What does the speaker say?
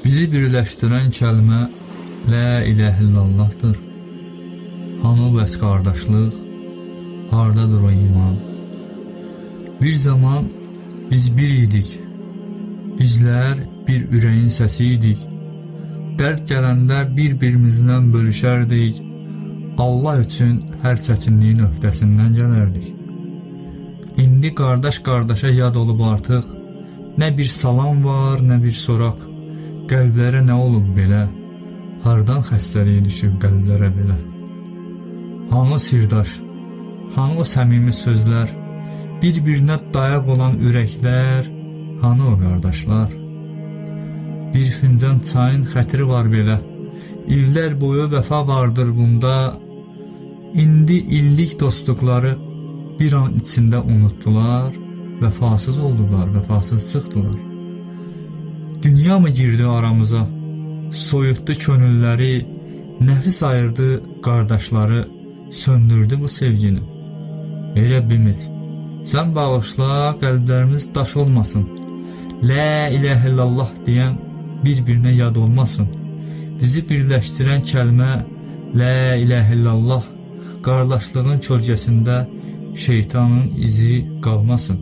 Bizi birləşdirən kəlmə La ilahə illallahdır. Hanı bəs qardaşlıq, hardadır o iman? Bir zaman biz bir idik, bizlər bir ürəyin səsi idik. Dərd gələndə bir-birimizdən bölüşərdik, Allah üçün hər çətinliyin öhdəsindən gələrdik. İndi qardaş-qardaşa yad olub artıq, nə bir salam var, nə bir soraq. Qəlblərə nə olub belə, hardan xəstəliyi düşüb qəlblərə belə? Hanı sirdaş, hanı o səmimi sözlər, bir-birinə dayaq olan ürəklər, hanı o qardaşlar? Bir fincan çayın xətri var belə, illər boyu vəfa vardır bunda. İndi illik dostluqları bir an içində unutdular, vəfasız oldular, vəfasız çıxdılar. Dünya mı girdi aramıza, soyutdu könülləri, nəfis ayırdı qardaşları, söndürdü bu sevgini. Ey Rəbbimiz, sən bağışla, qəlblərimiz daş olmasın. La ilahə illallah deyən bir-birinə yad olmasın. Bizi birləşdirən kəlmə La ilahə illallah, qardaşlığın kölgəsində şeytanın izi qalmasın.